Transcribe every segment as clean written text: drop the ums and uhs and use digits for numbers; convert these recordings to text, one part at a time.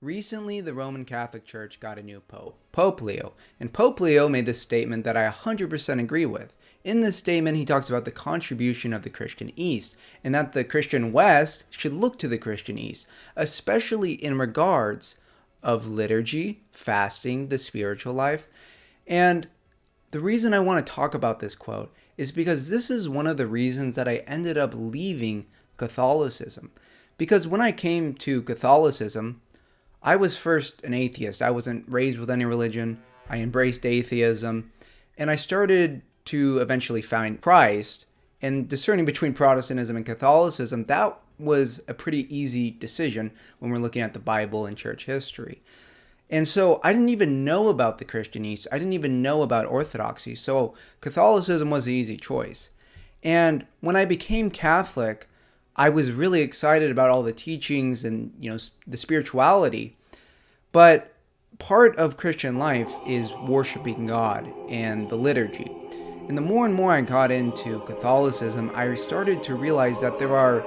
Recently, the Roman Catholic Church got a new pope, Pope Leo, and Pope Leo made this statement that I 100% agree with. In this statement, he talks about the contribution of the Christian East, and that the Christian West should look to the Christian East, especially in regards of liturgy, fasting, the spiritual life. And the reason I want to talk about this quote is because this is one of the reasons that I ended up leaving Catholicism. Because when I came to Catholicism, I was first an atheist. I wasn't raised with any religion. I embraced atheism. And I started to eventually find Christ. And discerning between Protestantism and Catholicism, that was a pretty easy decision when we're looking at the Bible and church history. And so I didn't even know about the Christian East. I didn't even know about Orthodoxy. So Catholicism was the easy choice. And when I became Catholic, I was really excited about all the teachings and, the spirituality. But part of Christian life is worshiping God and the liturgy. And the more and more I got into Catholicism, I started to realize that there are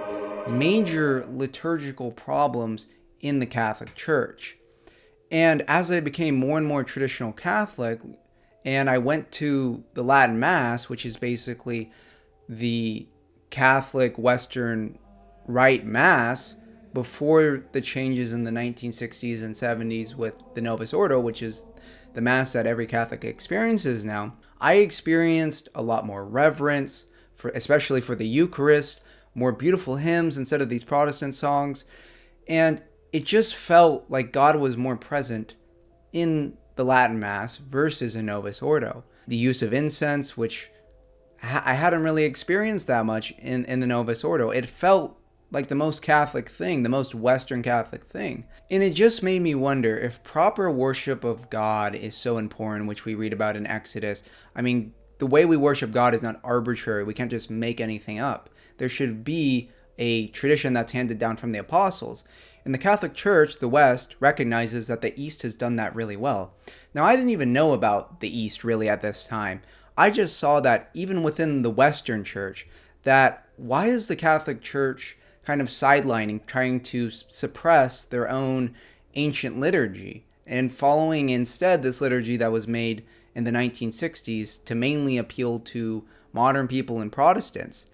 major liturgical problems in the Catholic Church. And as I became more and more traditional Catholic, and I went to the Latin Mass, which is basically the Catholic Western Rite Mass before the changes in the 1960s and 70s with the Novus Ordo, which is the Mass that every Catholic experiences now, I experienced a lot more reverence, especially for the Eucharist, more beautiful hymns instead of these Protestant songs, and it just felt like God was more present in the Latin Mass versus a Novus Ordo. The use of incense, which I hadn't really experienced that much in the Novus Ordo. It felt like the most Catholic thing, the most Western Catholic thing. And it just made me wonder if proper worship of God is so important, which we read about in Exodus. I mean, the way we worship God is not arbitrary. We can't just make anything up. There should be a tradition that's handed down from the apostles. And the Catholic Church, the West, recognizes that the East has done that really well. Now, I didn't even know about the East really at this time. I just saw that even within the Western Church, that why is the Catholic Church kind of sidelining, trying to suppress their own ancient liturgy and following instead this liturgy that was made in the 1960s to mainly appeal to modern people and Protestants.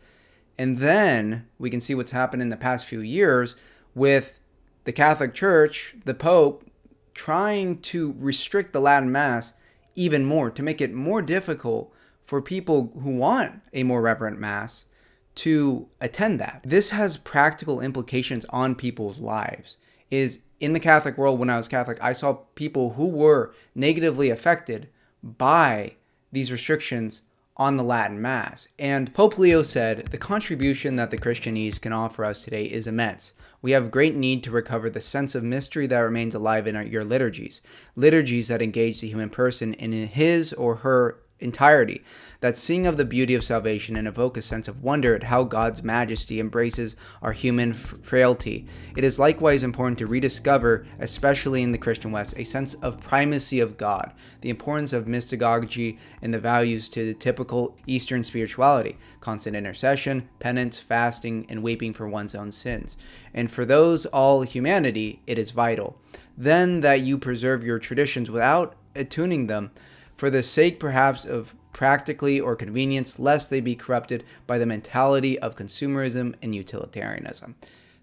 And then we can see what's happened in the past few years with the Catholic Church, the Pope, trying to restrict the Latin Mass even more, to make it more difficult for people who want a more reverent Mass to attend that. This has practical implications on people's lives. Is in the Catholic world, when I was Catholic, I saw people who were negatively affected by these restrictions on the Latin Mass. And Pope Leo said, the contribution that the Christian East can offer us today is immense. We have great need to recover the sense of mystery that remains alive in your liturgies. Liturgies that engage the human person in his or her entirety, that sing of the beauty of salvation and evoke a sense of wonder at how God's majesty embraces our human frailty. It is likewise important to rediscover, especially in the Christian West, a sense of primacy of God, the importance of mystagogy and the values to the typical Eastern spirituality, constant intercession, penance, fasting, and weeping for one's own sins. And for those all humanity, it is vital. Then that you preserve your traditions without attuning them, for the sake perhaps of practically or convenience, lest they be corrupted by the mentality of consumerism and utilitarianism.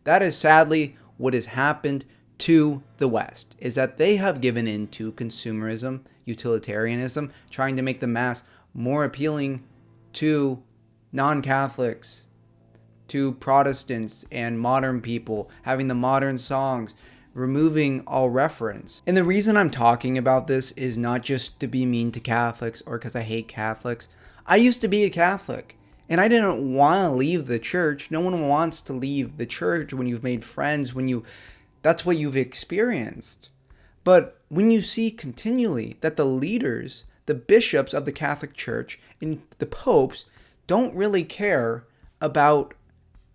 That is sadly what has happened to the West, is that they have given in to consumerism, utilitarianism, trying to make the Mass more appealing to non-Catholics, to Protestants and modern people, having the modern songs, removing all reference. And the reason I'm talking about this is not just to be mean to Catholics or because I hate Catholics. I used to be a Catholic and I didn't want to leave the church. No one wants to leave the church when you've made friends, that's what you've experienced. But when you see continually that the leaders, the bishops of the Catholic Church and the popes don't really care about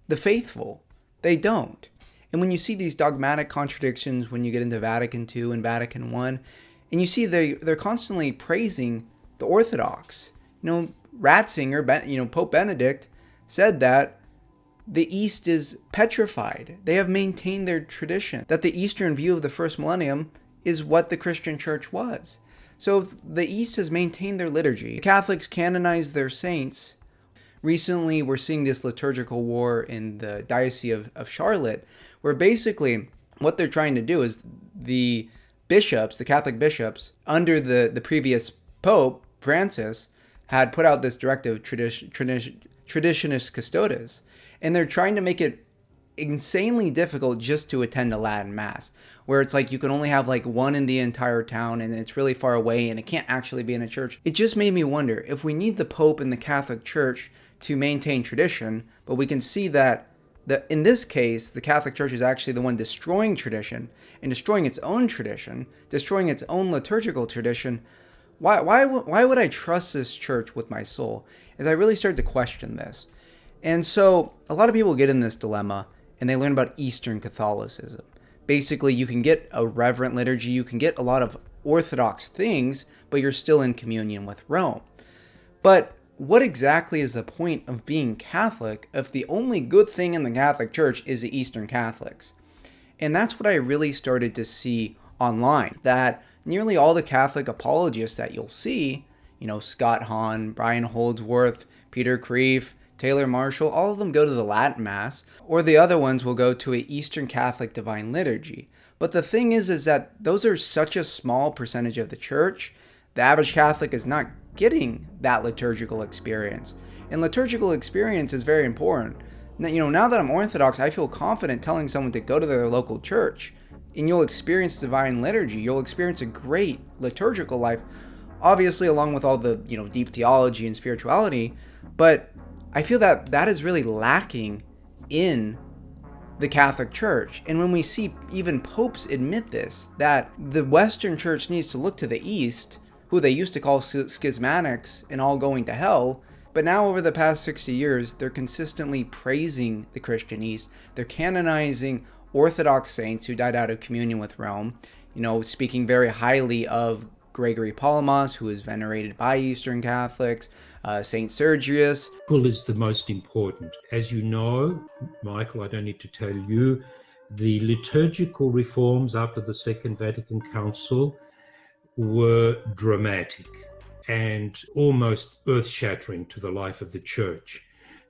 the faithful, they don't. And when you see these dogmatic contradictions when you get into Vatican II and Vatican I, and you see they're constantly praising the Orthodox. Ratzinger, Pope Benedict said that the East is petrified. They have maintained their tradition, that the Eastern view of the first millennium is what the Christian church was. So if the East has maintained their liturgy, the Catholics canonized their saints. Recently, we're seeing this liturgical war in the Diocese of Charlotte, where basically what they're trying to do is the bishops, the Catholic bishops, under the previous Pope, Francis, had put out this directive, Traditionis Custodes, and they're trying to make it insanely difficult just to attend a Latin Mass, where it's like you can only have like one in the entire town and it's really far away and it can't actually be in a church. It just made me wonder if we need the Pope and the Catholic Church to maintain tradition, but we can see that in this case, the Catholic Church is actually the one destroying tradition and destroying its own tradition, destroying its own liturgical tradition. Why would I trust this church with my soul? As I really started to question this. And so a lot of people get in this dilemma and they learn about Eastern Catholicism. Basically, you can get a reverent liturgy, you can get a lot of Orthodox things, but you're still in communion with Rome. But what exactly is the point of being Catholic if the only good thing in the Catholic Church is the Eastern Catholics? And that's what I really started to see online, that nearly all the Catholic apologists that you'll see, Scott Hahn, Brian Holdsworth, Peter Kreeft, Taylor Marshall, all of them go to the Latin Mass, or the other ones will go to an Eastern Catholic Divine Liturgy. But the thing is that those are such a small percentage of the church. The average Catholic is not getting that liturgical experience. And liturgical experience is very important. Now that I'm Orthodox, I feel confident telling someone to go to their local church. And you'll experience divine liturgy. You'll experience a great liturgical life, obviously along with all the, deep theology and spirituality. But I feel that is really lacking in the Catholic Church. And when we see even popes admit this, that the Western Church needs to look to the East, who they used to call schismatics and all going to hell, but now over the past 60 years, they're consistently praising the Christian East. They're canonizing Orthodox saints who died out of communion with Rome, speaking very highly of Gregory Palamas, who is venerated by Eastern Catholics, Saint Sergius. Is the most important. As you know, Michael, I don't need to tell you, the liturgical reforms after the Second Vatican Council were dramatic and almost earth-shattering to the life of the church.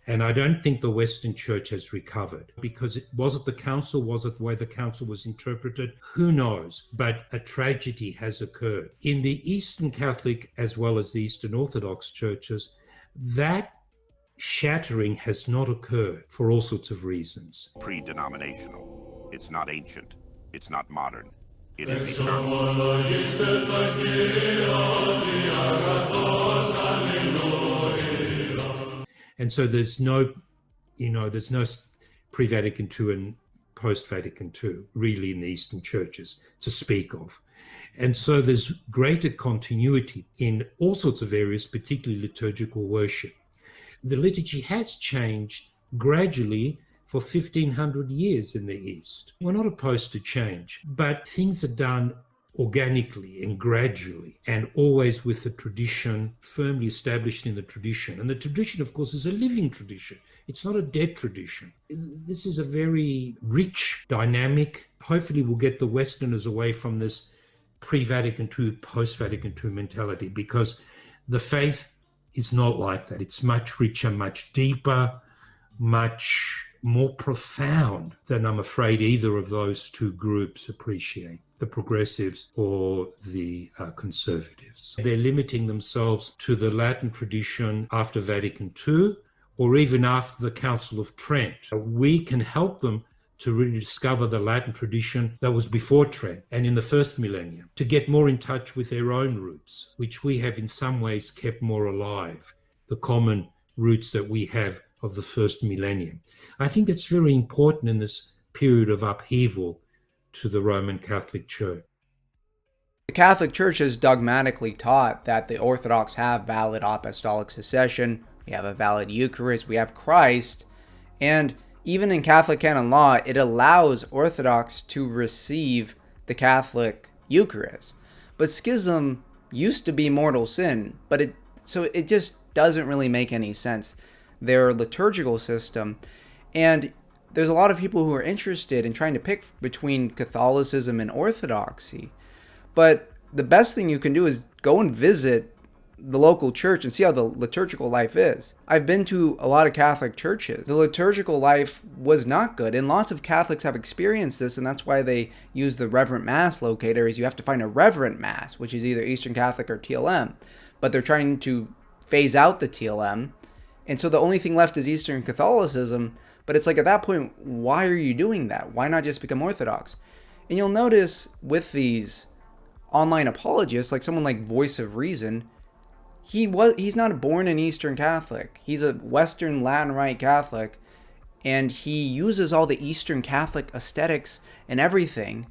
And I don't think the Western Church has recovered, because was it the council? Was it the way the council was interpreted? Who knows? But a tragedy has occurred. In the Eastern Catholic as well as the Eastern Orthodox churches, that shattering has not occurred for all sorts of reasons. Pre-denominational. It's not ancient. It's not modern. It is And so there's no pre-Vatican II and post-Vatican II really in the Eastern churches to speak of. And so there's greater continuity in all sorts of areas, particularly liturgical worship. The liturgy has changed gradually for 1,500 years in the East. We're not opposed to change, but things are done organically and gradually, and always with the tradition firmly established in the tradition. And the tradition, of course, is a living tradition. It's not a dead tradition. This is a very rich dynamic. Hopefully we'll get the Westerners away from this pre-Vatican II, post-Vatican II mentality, because the faith is not like that. It's much richer, much deeper, much more profound than I'm afraid either of those two groups appreciate, the progressives or the conservatives. They're limiting themselves to the Latin tradition after Vatican II, or even after the Council of Trent. We can help them to really discover the Latin tradition that was before Trent and in the first millennium, to get more in touch with their own roots, which we have in some ways kept more alive, the common roots that we have of the first millennium. I think it's very important in this period of upheaval to the Roman Catholic Church. The Catholic Church has dogmatically taught that the Orthodox have valid apostolic succession, we have a valid Eucharist, we have Christ, and even in Catholic canon law, it allows Orthodox to receive the Catholic Eucharist. But schism used to be mortal sin, but it just doesn't really make any sense. Their liturgical system, And there's a lot of people who are interested in trying to pick between Catholicism and Orthodoxy. But the best thing you can do is go and visit the local church and see how the liturgical life is. I've been to a lot of Catholic churches. The liturgical life was not good, and lots of Catholics have experienced this, and that's why they use the Reverent Mass locator. Is you have to find a Reverent Mass, which is either Eastern Catholic or TLM, but they're trying to phase out the TLM, and so the only thing left is Eastern Catholicism. But it's like, at that point, why are you doing that? Why not just become Orthodox? And you'll notice with these online apologists, like someone like Voice of Reason, he's not born an Eastern Catholic. He's a Western Latin Rite Catholic, and he uses all the Eastern Catholic aesthetics and everything,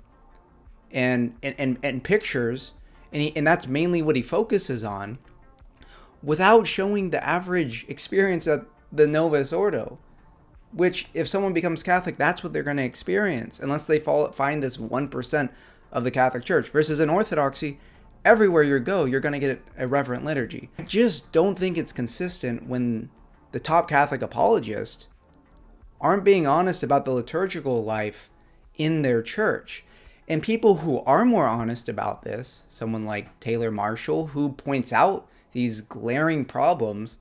and pictures, and that's mainly what he focuses on, without showing the average experience at the Novus Ordo. Which, if someone becomes Catholic, that's what they're going to experience, unless they find this 1% of the Catholic Church. Versus in Orthodoxy, everywhere you go, you're going to get a reverent liturgy. I just don't think it's consistent when the top Catholic apologists aren't being honest about the liturgical life in their church. And people who are more honest about this, someone like Taylor Marshall, who points out these glaring problems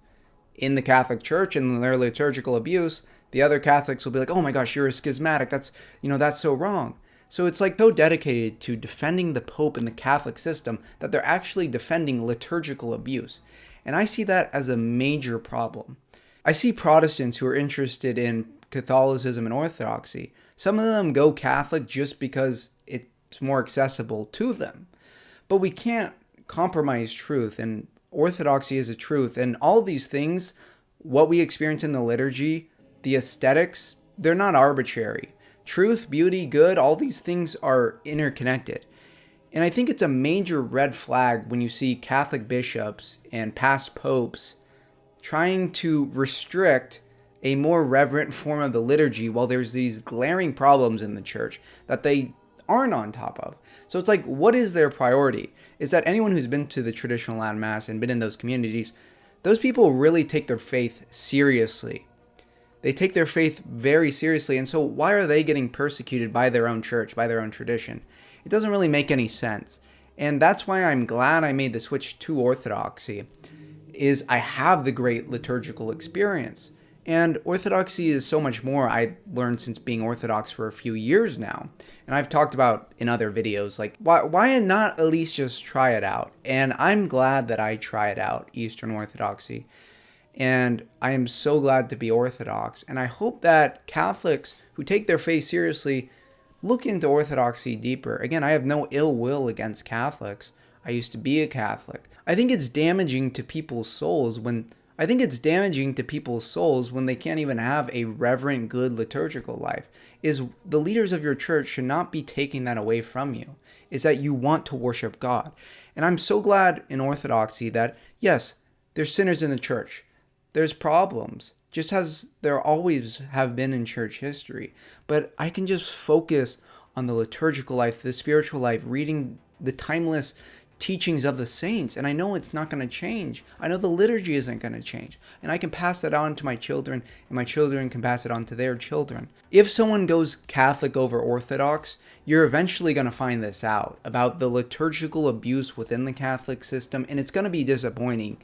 in the Catholic Church and their liturgical abuse, the other Catholics will be like, oh my gosh, you're a schismatic. That's so wrong. So it's like so dedicated to defending the Pope and the Catholic system that they're actually defending liturgical abuse. And I see that as a major problem. I see Protestants who are interested in Catholicism and Orthodoxy. Some of them go Catholic just because it's more accessible to them. But we can't compromise truth, and Orthodoxy is a truth. And all these things, what we experience in the liturgy, the aesthetics, they're not arbitrary. Truth, beauty, good, all these things are interconnected. And I think it's a major red flag when you see Catholic bishops and past popes trying to restrict a more reverent form of the liturgy while there's these glaring problems in the church that they aren't on top of. So it's like, what is their priority? Is that anyone who's been to the traditional Latin Mass and been in those communities, those people really take their faith seriously. They take their faith very seriously, and so why are they getting persecuted by their own church, by their own tradition? It doesn't really make any sense. And that's why I'm glad I made the switch to Orthodoxy, is I have the great liturgical experience. And Orthodoxy is so much more. I learned since being Orthodox for a few years now. And I've talked about in other videos, like, why not at least just try it out? And I'm glad that I tried out Eastern Orthodoxy. And I am so glad to be Orthodox. And I hope that Catholics who take their faith seriously look into Orthodoxy deeper. Again, I have no ill will against Catholics. I used to be a Catholic. I think it's damaging to people's souls when they can't even have a reverent, good liturgical life. Is the leaders of your church should not be taking that away from you. Is that you want to worship God. And I'm so glad in Orthodoxy that, yes, there's sinners in the church. There's problems, just as there always have been in church history. But I can just focus on the liturgical life, the spiritual life, reading the timeless teachings of the saints. And I know it's not going to change. I know the liturgy isn't going to change. And I can pass that on to my children, and my children can pass it on to their children. If someone goes Catholic over Orthodox, you're eventually going to find this out about the liturgical abuse within the Catholic system. And it's going to be disappointing.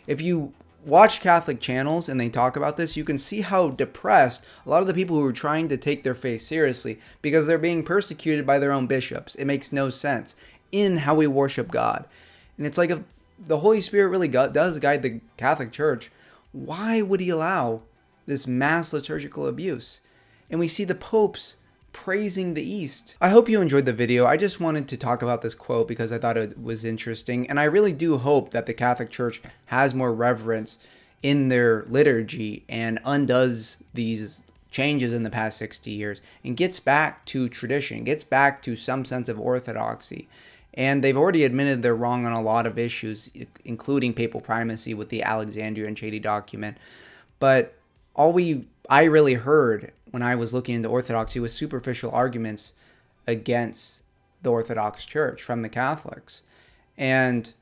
If you watch Catholic channels and they talk about this, you can see how depressed a lot of the people who are trying to take their faith seriously, because they're being persecuted by their own bishops. It makes no sense in how we worship God. And it's like, if the Holy Spirit really does guide the Catholic Church, why would he allow this mass liturgical abuse? And we see the popes praising the East. I hope you enjoyed the video. I just wanted to talk about this quote because I thought it was interesting. And I really do hope that the Catholic Church has more reverence in their liturgy and undoes these changes in the past 60 years and gets back to tradition, gets back to some sense of orthodoxy. And they've already admitted they're wrong on a lot of issues, including papal primacy with the Alexandria and Chady document. But I really heard when I was looking into Orthodoxy was superficial arguments against the Orthodox Church from the Catholics. And,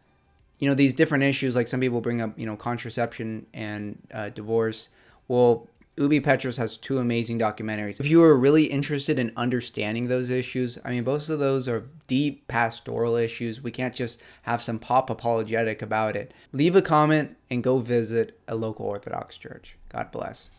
these different issues, like some people bring up, contraception and divorce. Well, Ubi Petros has 2 amazing documentaries. If you are really interested in understanding those issues, I mean, both of those are deep pastoral issues. We can't just have some pop apologetic about it. Leave a comment and go visit a local Orthodox church. God bless.